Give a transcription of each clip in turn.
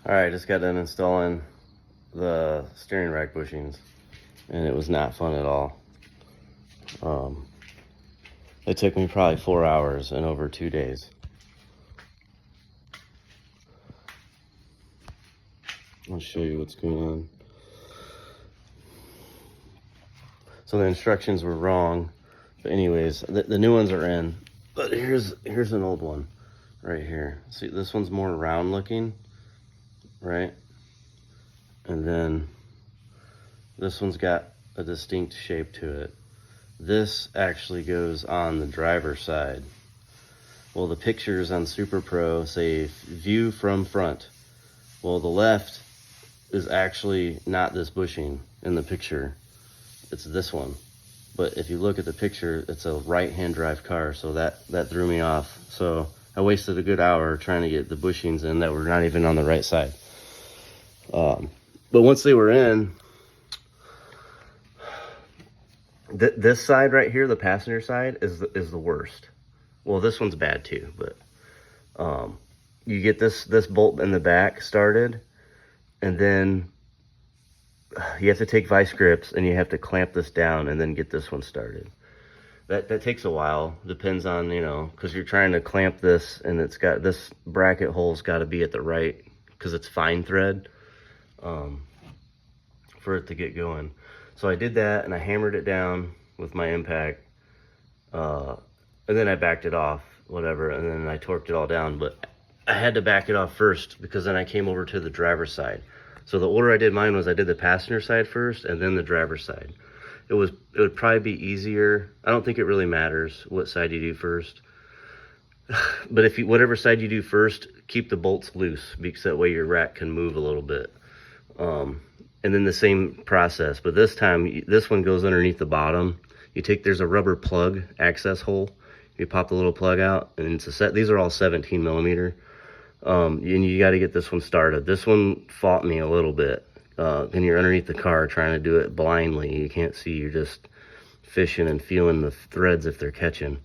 All right, just got done installing the steering rack bushings, and it was not fun at all. It took me probably 4 hours and over 2 days. I'll show you what's going on. So the instructions were wrong, but anyways, the new ones are in. But here's an old one right here. See, this one's more round looking, right? And then this one's got a distinct shape to it. This actually goes on the driver's side. Well, the pictures on Super Pro say view from front. Well, the left is actually not this bushing in the picture. It's this one. But if you look at the picture, it's a right-hand drive car, so that threw me off. So I wasted a good hour trying to get the bushings in that were not even on the right side. But once they were in, this side right here, the passenger side, is the worst. Well, this one's bad too, but you get this bolt in the back started, and then you have to take vice grips and you have to clamp this down and then get this one started. That takes a while, depends on, because you're trying to clamp this, and it's got this bracket hole's got to be at the right, because it's fine thread, for it to get going. So I did that, and I hammered it down with my impact, and then I backed it off, whatever, and then I torqued it all down. But I had to back it off first, because then I came over to the driver's side. So the order I did mine was I did the passenger side first and then the driver's side. It would probably be easier. I don't think it really matters what side you do first. But whatever side you do first, keep the bolts loose, because that way your rack can move a little bit. And then the same process, but this time, this one goes underneath the bottom. There's a rubber plug access hole. You pop the little plug out, and it's a set. These are all 17 millimeter. And you got to get this one started. This one fought me a little bit. And you're underneath the car trying to do it blindly. You can't see. You're just fishing and feeling the threads if they're catching.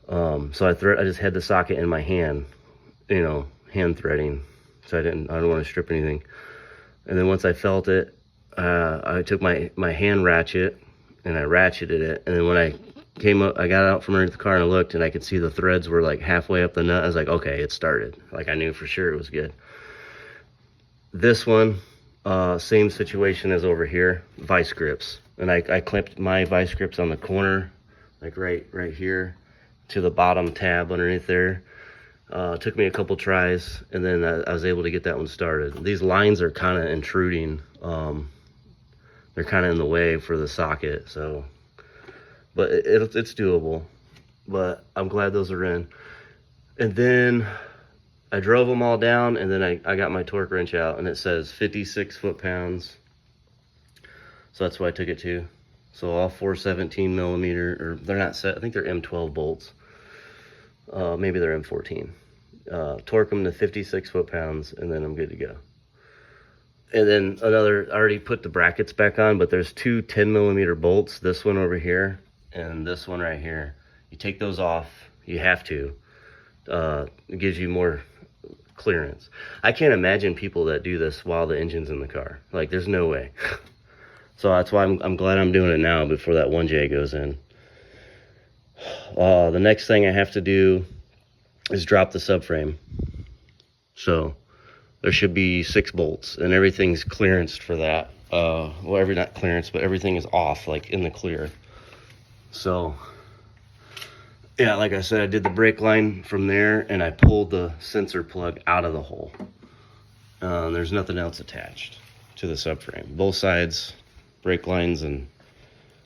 So I just had the socket in my hand, hand threading. So I don't want to strip anything. And then once I felt it, I took my hand ratchet and I ratcheted it. And then when I came up, I got out from underneath the car and I looked, and I could see the threads were like halfway up the nut. I was like, okay, it started. Like, I knew for sure it was good. This one, same situation as over here, vice grips. And I clipped my vice grips on the corner, like right here, to the bottom tab underneath there. Took me a couple tries, and then I was able to get that one started. These lines are kind of intruding. They're kind of in the way for the socket, so, but it's doable. But I'm glad those are in. And then I drove them all down, and then I got my torque wrench out, and it says 56 foot-pounds. So that's what I took it to. So all 4 17 millimeter, or they're not set, I think they're M12 bolts. Maybe they're M14. Torque them to 56 foot-pounds, and then I'm good to go. And then I already put the brackets back on, but there's 2 10 millimeter bolts, this one over here and this one right here. You take those off, you have to. It gives you more clearance. I can't imagine people that do this while the engine's in the car. Like, there's no way. So that's why I'm glad I'm doing it now before that 1J goes in. The next thing I have to do is drop the subframe. So there should be 6 bolts, and everything's clearanced for that. Well, not clearance, but everything is off, like in the clear. So yeah, like I said, I did the brake line from there, and I pulled the sensor plug out of the hole. There's nothing else attached to the subframe. Both sides, brake lines, and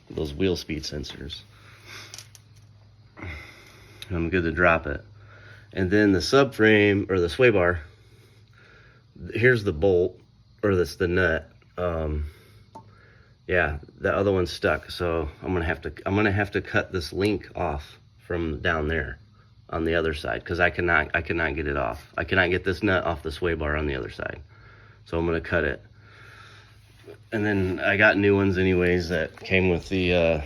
those wheel speed sensors. I'm good to drop it. And then the subframe, or the sway bar, here's the bolt, or the nut. Yeah, the other one's stuck, so I'm gonna have to cut this link off from down there on the other side, because I cannot get it off. I cannot get this nut off the sway bar on the other side, so I'm gonna cut it. And then I got new ones anyways that came with the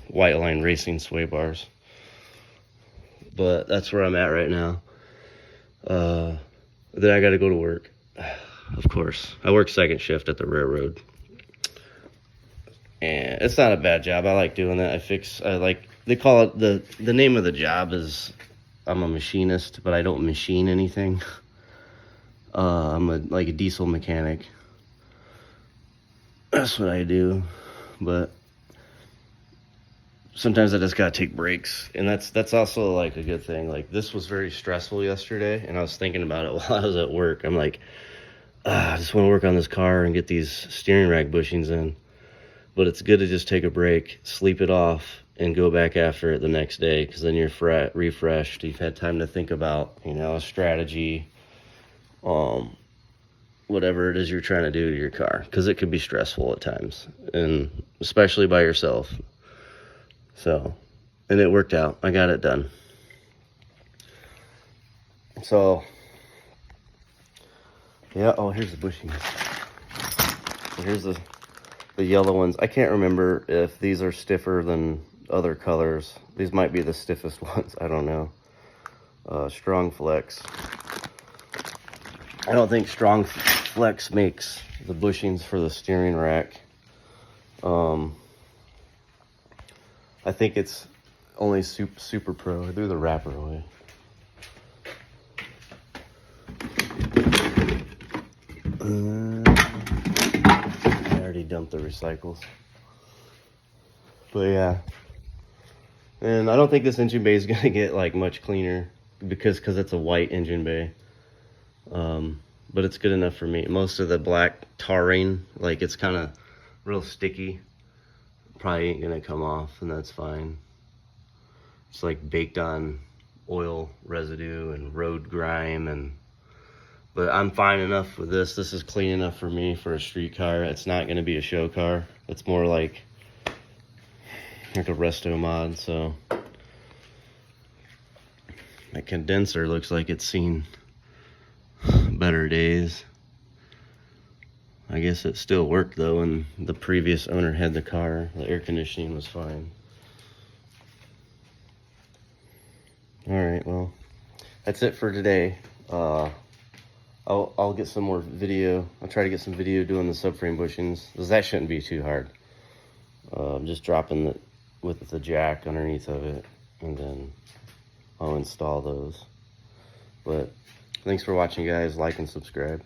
White Line Racing sway bars. But that's where I'm at right now. Then I gotta go to work. of course. I work second shift at the railroad. And it's not a bad job. I like doing that. They call it, the name of the job is, I'm a machinist, but I don't machine anything. I'm like a diesel mechanic. That's what I do. But sometimes I just gotta take breaks, and that's also like a good thing. Like, this was very stressful yesterday, and I was thinking about it while I was at work. I'm like, I just want to work on this car and get these steering rack bushings in. But it's good to just take a break, sleep it off, and go back after it the next day, because then you're refreshed. You've had time to think about, a strategy, whatever it is you're trying to do to your car, because it could be stressful at times, and especially by yourself. So, and it worked out. I got it done. So, yeah. Oh, here's the bushings. Here's the yellow ones. I can't remember if these are stiffer than other colors. These might be the stiffest ones. I don't know. Strong Flex. I don't think Strong Flex makes the bushings for the steering rack. I think it's only Super Pro. I threw the wrapper away. I already dumped the recycles. But yeah. And I don't think this engine bay is going to get like much cleaner because it's a white engine bay. But it's good enough for me. Most of the black tarring, like, it's kind of real sticky. Probably ain't gonna come off, and that's fine. It's like baked on oil residue and road grime, but I'm fine enough with this. This is clean enough for me for a street car. It's not gonna be a show car. It's more like a resto mod. So that condenser looks like it's seen better days. I guess it still worked though, and the previous owner had the car. The air conditioning was fine. Alright, well, that's it for today. I'll get some more video. I'll try to get some video doing the subframe bushings, because that shouldn't be too hard. Just dropping with the jack underneath of it, and then I'll install those. But thanks for watching, guys. Like and subscribe.